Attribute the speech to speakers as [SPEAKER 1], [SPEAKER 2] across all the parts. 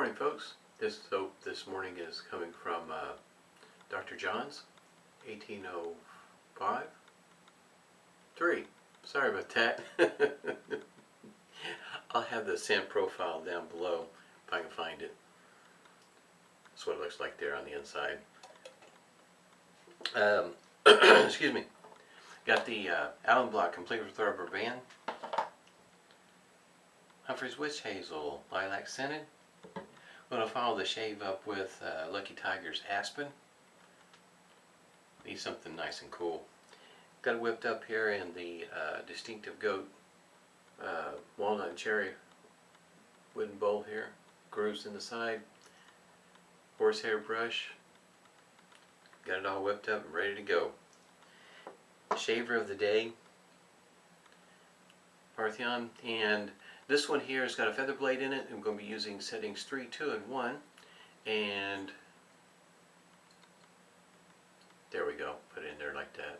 [SPEAKER 1] morning, folks. This soap this morning is coming from Dr. John's, 1805. 3. Sorry about that. I'll have the scent profile down below if I can find it. That's what it looks like there on the inside. Excuse me. Got the alum block complete with rubber band. Humphrey's Witch Hazel, lilac scented. I'm going to follow the shave up with Lucky Tiger's Aspen. Need something nice and cool. Got it whipped up here in the distinctive goat walnut and cherry wooden bowl here. Grooves in the side. Horsehair brush. Got it all whipped up and ready to go. Shaver of the day. Parthenon, and this one here has got a feather blade in it. I'm going to be using settings 3, 2, and 1. And there we go. Put it in there like that.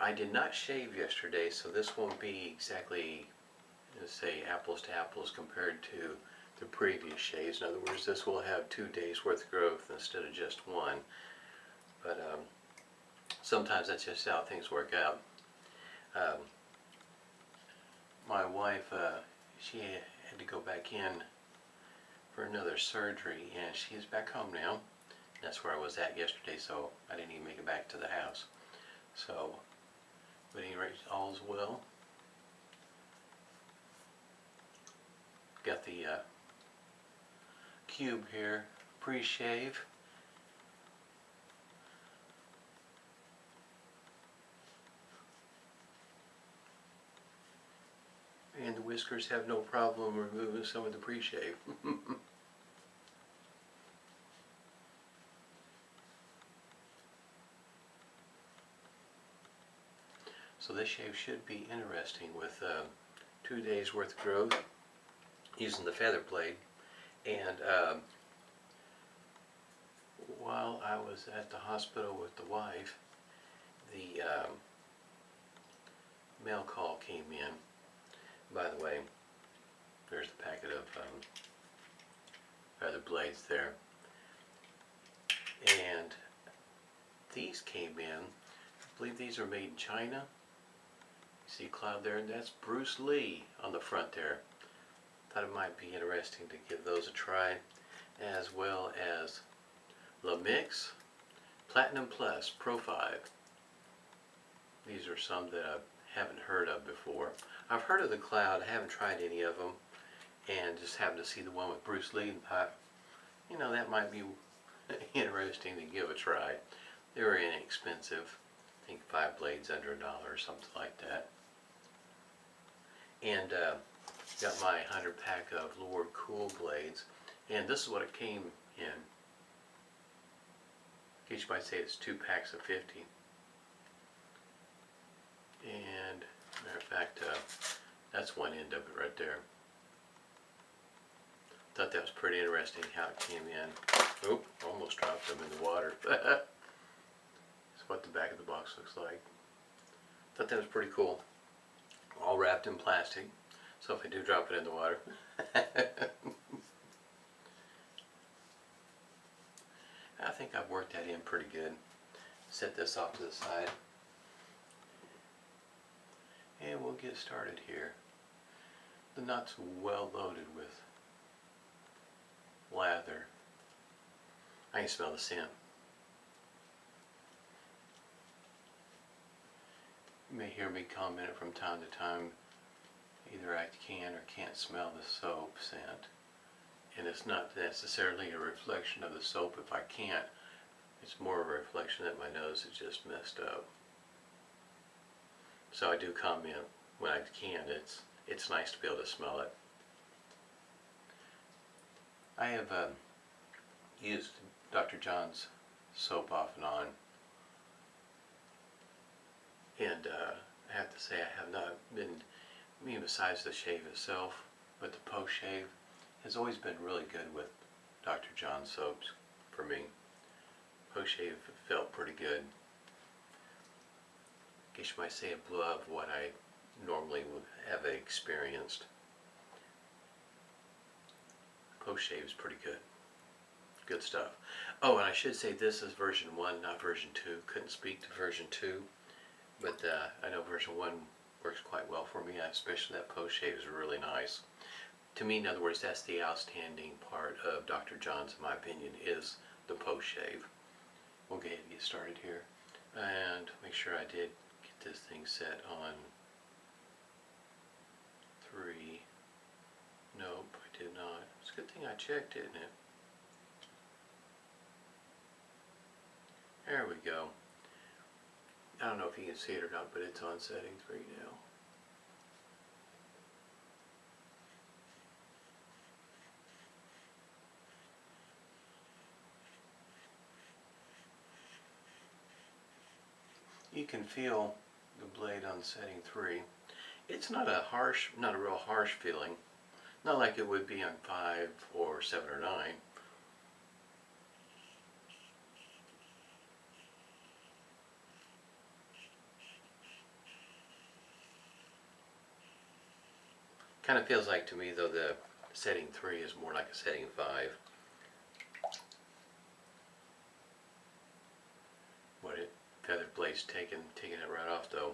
[SPEAKER 1] I did not shave yesterday, so this won't be exactly, let's say, apples to apples compared to the previous shaves. In other words, this will have 2 days worth of growth instead of just 1. But sometimes that's just how things work out. My wife, she had to go back in for another surgery, and she's back home now. That's where I was at yesterday, so I didn't even make it back to the house. So, but anyway, all's well. Got the cube here, pre-shave. And the whiskers have no problem removing some of the pre-shave. So this shave should be interesting with 2 days worth of growth using the feather blade. And while I was at the hospital with the wife, the mail call came in. By the way, there's the packet of feather blades there. And these came in, I believe these are made in China. See a cloud there, and that's Bruce Lee on the front there. Thought it might be interesting to give those a try, as well as La Mix Platinum Plus Pro 5. These are some that I haven't heard of before. I've heard of the cloud, I haven't tried any of them, and just happened to see the one with Bruce Lee, and thought, you know, that might be interesting to give a try. They were inexpensive. I think 5 blades under $1 or something like that. And got my 100 pack of Lord Cool blades, and this is what it came in. I guess you might say it's 2 packs of 50. And matter of fact, that's one end of it right there. Thought that was pretty interesting how it came in. Oop, almost dropped them in the water. That's what the back of the box looks like. Thought that was pretty cool. All wrapped in plastic, so if I do drop it in the water. I think I've worked that in pretty good. Set this off to the side. And we'll get started here. The knot's well loaded with lather. I can smell the scent. You may hear me comment from time to time, either I can or can't smell the soap scent. And it's not necessarily a reflection of the soap if I can't. It's more of a reflection that my nose is just messed up. So I do comment when I can. It's nice to be able to smell it. I have used Dr. John's soap off and on, and I have to say I have not been, besides the shave itself, but the post shave has always been really good with Dr. John's soaps for me. Post shave felt pretty good. I guess you might say above what I normally would have experienced. post shave is pretty good. Good stuff. Oh, and I should say this is version 1, not version 2. Couldn't speak to version 2, but I know version 1 works quite well for me, especially that post shave is really nice. To me, in other words, that's the outstanding part of Dr. John's, in my opinion, is the post shave. We'll go ahead and get started here. And make sure I did get this thing set on 3. Nope, I did not. It's a good thing I checked, isn't it? There we go. I don't know if you can see it or not, but it's on setting 3 now. You can feel the blade on setting 3. It's not a real harsh feeling. Not like it would be on 5 or 7 or 9. Kind of feels like to me though the setting 3 is more like a setting 5. What it feather blade's taking it right off though.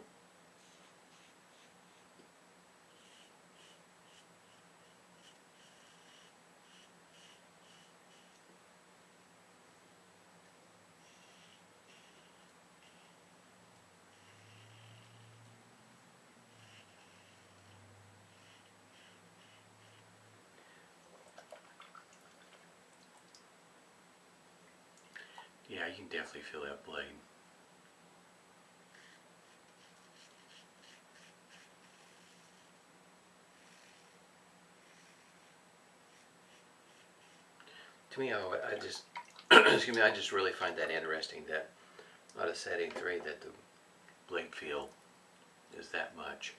[SPEAKER 1] Yeah, you can definitely feel that blade. To me, I just, excuse me, I just really find that interesting that on a setting 3 that the blade feel is that much.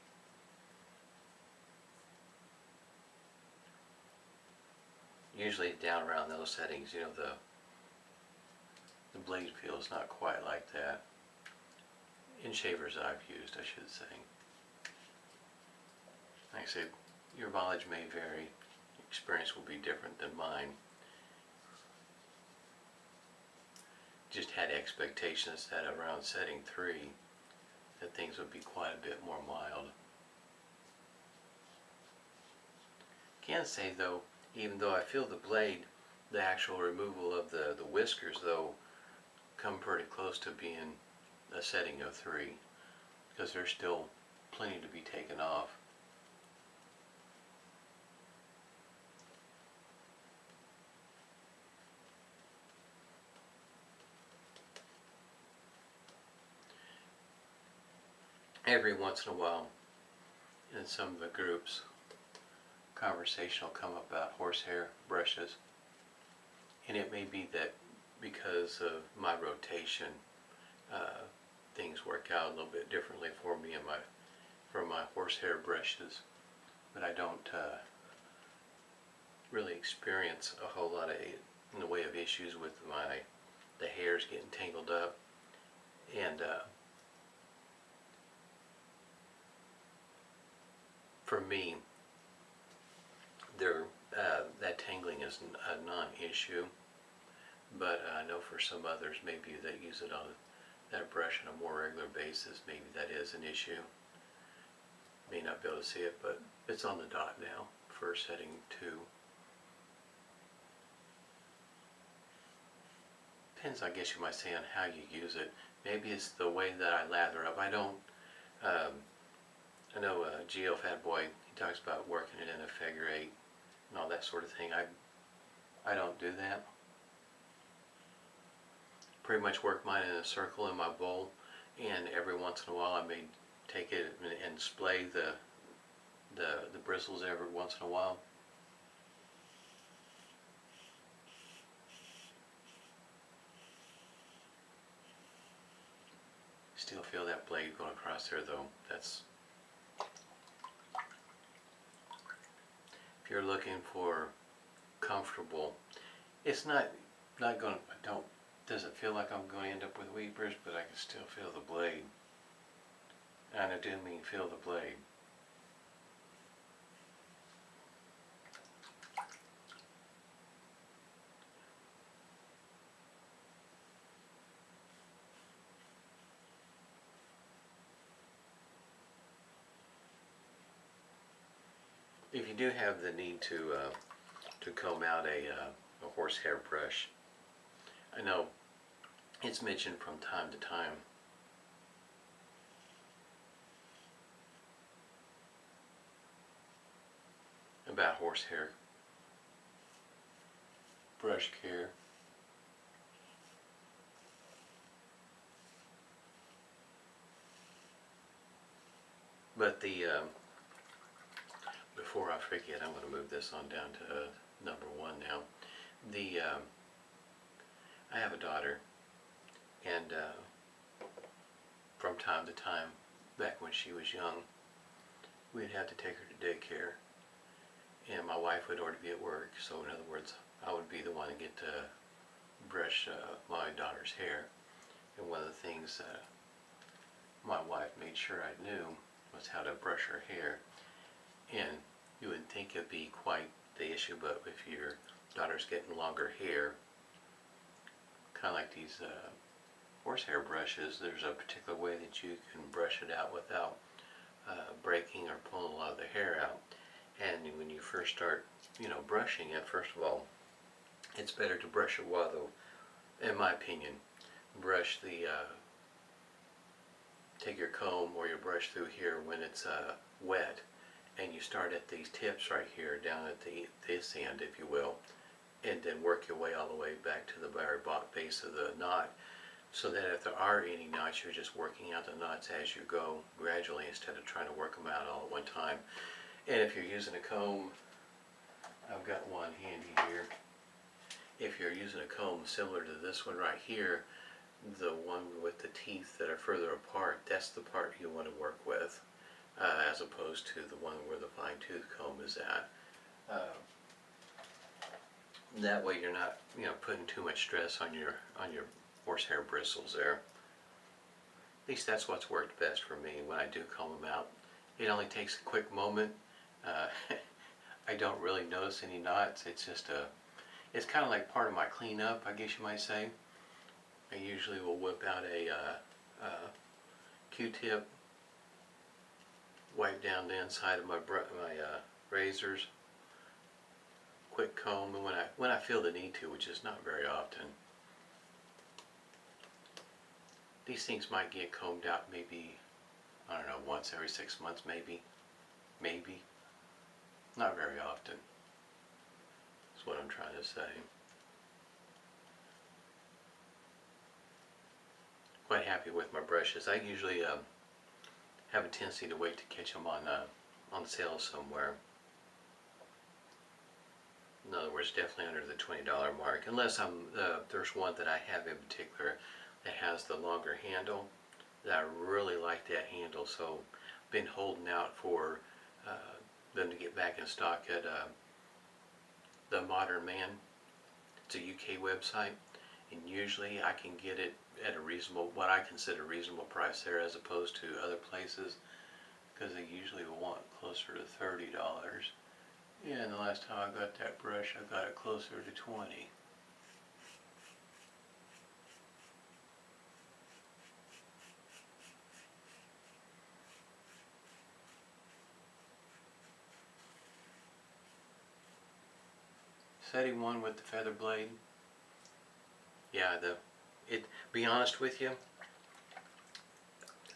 [SPEAKER 1] Usually down around those settings, you know, the blade feel is not quite like that. In shavers I've used, I should say. Like I said, your mileage may vary. Experience will be different than mine. Just had expectations that around setting 3 that things would be quite a bit more mild. Can say though, even though I feel the blade, the actual removal of the whiskers though come pretty close to being a setting of 3 because there's still plenty to be taken off. Every once in a while in some of the groups conversation will come up about horsehair brushes, and it may be that because of my rotation things work out a little bit differently for me and for my horsehair brushes, but I don't really experience a whole lot of in the way of issues with the hairs getting tangled up, and for me that tangling is a non-issue, but I know for some others maybe that use it on that brush on a more regular basis, maybe that is an issue. May not be able to see it, but it's on the dot now for setting 2. Depends, I guess you might say, on how you use it. Maybe it's the way that I lather up. I don't, I know Geo Fat Boy, he talks about working it in a figure 8 and all that sort of thing. I don't do that. Pretty much work mine in a circle in my bowl, and every once in a while I may take it and splay the bristles every once in a while. Still feel that blade going across there though. That's, if you're looking for comfortable, it's not going to, doesn't feel like I'm going to end up with weepers, but I can still feel the blade. And I do mean feel the blade. if you do have the need to comb out a horsehair brush, I know it's mentioned from time to time about horsehair brush care. But before I forget, I'm going to move this on down to number 1 now. I have a daughter, and from time to time, back when she was young, we'd have to take her to daycare, and my wife would already be at work, so in other words, I would be the one to get to brush my daughter's hair. And one of the things my wife made sure I knew was how to brush her hair. And you wouldn't think it'd be quite the issue, but if your daughter's getting longer hair, kind of like these horsehair brushes, there's a particular way that you can brush it out without breaking or pulling a lot of the hair out. And when you first start, brushing it, first of all, it's better to brush it while in my opinion, brush take your comb or your brush through here when it's wet, and you start at these tips right here, down at this end, if you will, and then work your way all the way back to the very base of the knot, so that if there are any knots, you're just working out the knots as you go gradually instead of trying to work them out all at one time. And if you're using a comb, I've got one handy here. If you're using a comb similar to this one right here, the one with the teeth that are further apart, that's the part you want to work with, as opposed to the one where the fine tooth comb is at. That way you're not, putting too much stress on your horsehair bristles there. At least that's what's worked best for me when I do comb them out. It only takes a quick moment. I don't really notice any knots. It's just it's kind of like part of my cleanup, I guess you might say. I usually will whip out a Q-tip, wipe down the inside of my razors, quick comb, and when I feel the need to, which is not very often. These things might get combed out maybe, I don't know, once every 6 months, maybe. Not very often. That's what I'm trying to say. Quite happy with my brushes. I usually have a tendency to wait to catch them on sale somewhere. In other words, definitely under the $20 mark, unless there's one that I have in particular that has the longer handle. That I really like that handle, so I've been holding out for them to get back in stock at the Modern Man. It's a UK website, and usually I can get it at a reasonable, what I consider reasonable price there, as opposed to other places, because they usually will want closer to $30. Yeah, and the last time I got that brush, I got it closer to $20. Setting one with the feather blade. Yeah, be honest with you,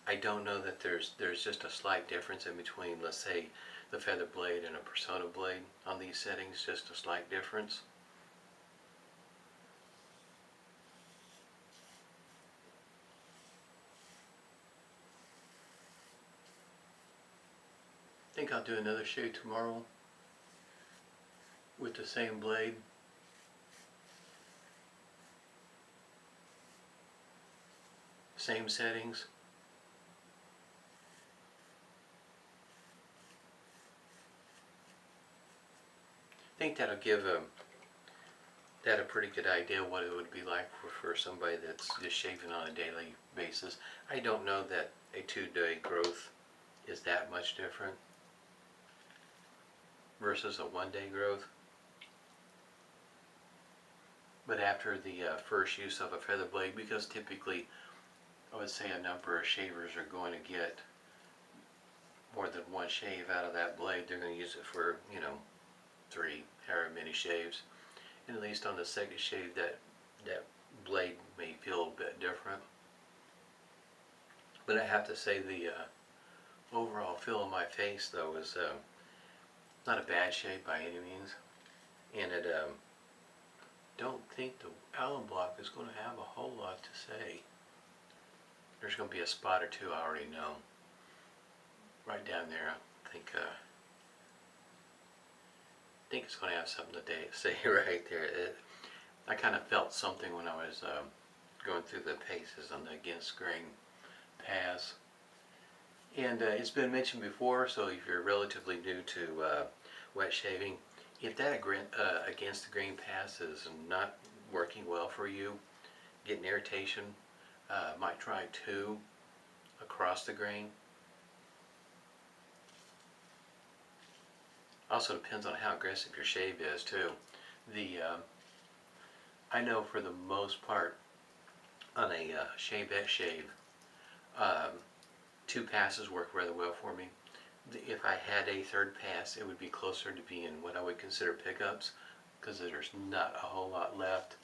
[SPEAKER 1] I don't know that there's just a slight difference in between, let's say, the feather blade and a Persona blade on these settings, just a slight difference. I think I'll do another shave tomorrow with the same blade. Same settings. I think that'll give that a pretty good idea what it would be like for somebody that's just shaving on a daily basis. I don't know that a 2-day growth is that much different versus a 1-day growth. But after the first use of a feather blade, because typically I would say a number of shavers are going to get more than one shave out of that blade. They're going to use it for, you know, 3, however many shaves. And at least on the second shave, that blade may feel a bit different. But I have to say the overall feel of my face, though, is not a bad shave by any means. And it don't think the alum block is going to have a whole lot to say. There's going to be a spot or two I already know. Right down there, I think it's going to have something to say right there. I kind of felt something when I was going through the paces on the against grain pass. And it's been mentioned before, so if you're relatively new to wet shaving, if that against the grain pass is not working well for you, getting irritation, might try 2 across the grain. Also depends on how aggressive your shave is too. I know for the most part on a shave-at shave, 2 passes work rather well for me. If I had a 3rd pass, it would be closer to being what I would consider pickups, because there's not a whole lot left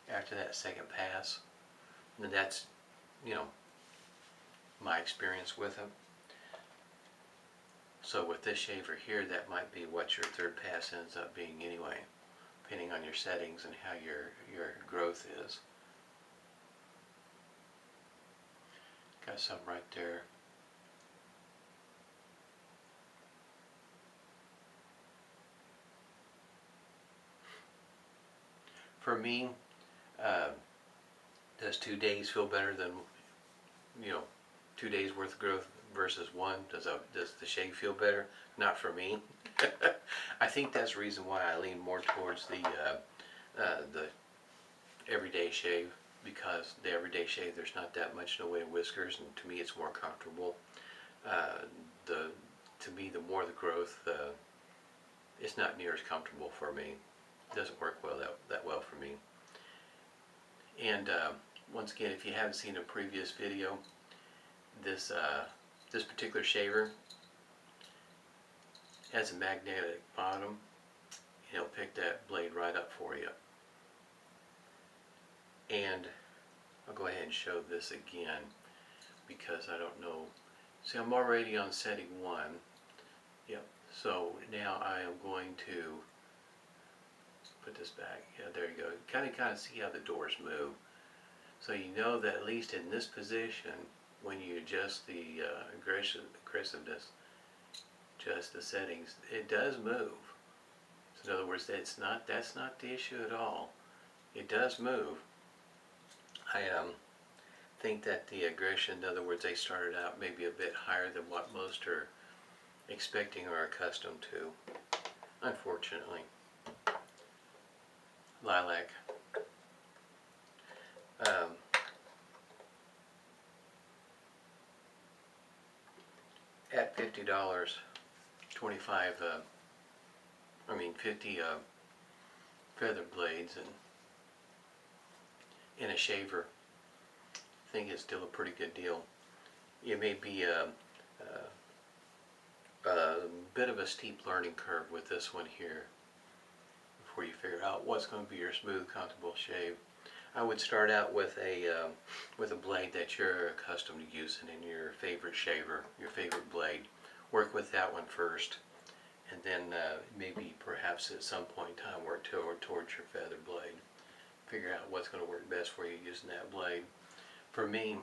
[SPEAKER 1] after that 2nd pass. And that's, you know, my experience with them. So with this shaver here, that might be what your 3rd pass ends up being anyway, depending on your settings and how your growth is. Got some right there. For me, does 2 days feel better than, you know, 2 days worth of growth versus 1? Does the shave feel better? Not for me. I think that's the reason why I lean more towards the everyday shave, because the everyday shave, there's not that much in the way of whiskers, and to me it's more comfortable. To me, the more the growth, it's not near as comfortable for me. It doesn't work well that well for me. And once again, if you haven't seen a previous video, this particular shaver has a magnetic bottom. It'll pick that blade right up for you. And I'll go ahead and show this again, because I don't know. See, I'm already on setting 1. Yep. So now I am going to put this back. Yeah, there you go. Kind of see how the doors move. So you know that at least in this position, when you adjust the aggressiveness, adjust the settings, it does move. So in other words, that's not the issue at all. It does move. I think that the aggression, in other words, they started out maybe a bit higher than what most are expecting or accustomed to, unfortunately. Lilac. At $50, 25, 50 feather blades and in a shaver, I think it's still a pretty good deal. It may be a bit of a steep learning curve with this one here before you figure out what's going to be your smooth, comfortable shave. I would start out with a blade that you're accustomed to using in your favorite shaver, your favorite blade. Work with that one first, and then maybe perhaps at some point in time work towards your feather blade. Figure out what's going to work best for you using that blade. For me,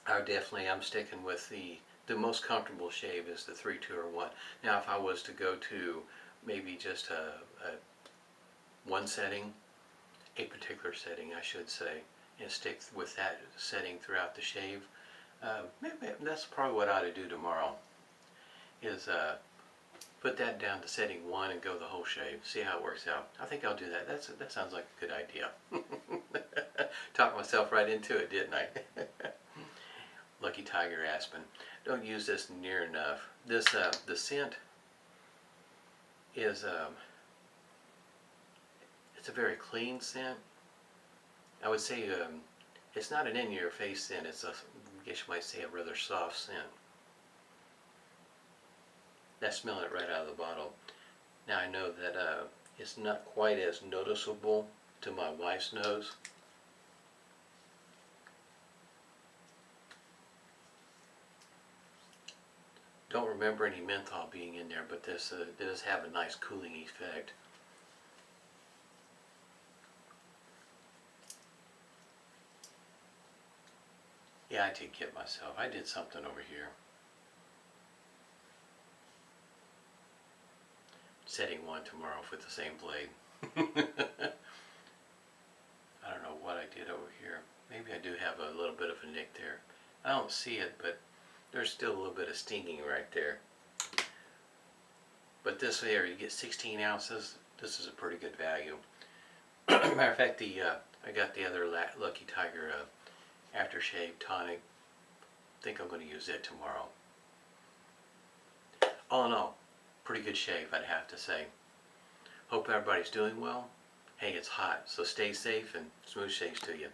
[SPEAKER 1] I'm sticking with the most comfortable shave is the 3, 2, or 1. Now if I was to go to maybe just a one setting, a particular setting I should say, and stick with that setting throughout the shave, maybe that's probably what I ought to do tomorrow, is put that down to setting 1 and go the whole shave, see how it works out. I think I'll do that. That sounds like a good idea. Talked myself right into it, didn't I? Lucky Tiger Aspen. Don't use this near enough. This the scent is it's a very clean scent. I would say it's not an in-your-face scent. It's I guess you might say a rather soft scent. I smell it right out of the bottle. Now I know that it's not quite as noticeable to my wife's nose. Don't remember any menthol being in there, but this does have a nice cooling effect. Yeah, I did get myself. I did something over here. Setting one tomorrow with the same blade. I don't know what I did over here. Maybe I do have a little bit of a nick there. I don't see it, but there's still a little bit of stinging right there. But this here, you get 16 ounces. This is a pretty good value. Matter of fact, I got the other Lucky Tiger aftershave tonic. I think I'm going to use it tomorrow. All in all, pretty good shave, I'd have to say. Hope everybody's doing well. Hey, it's hot, so stay safe and smooth shaves to you.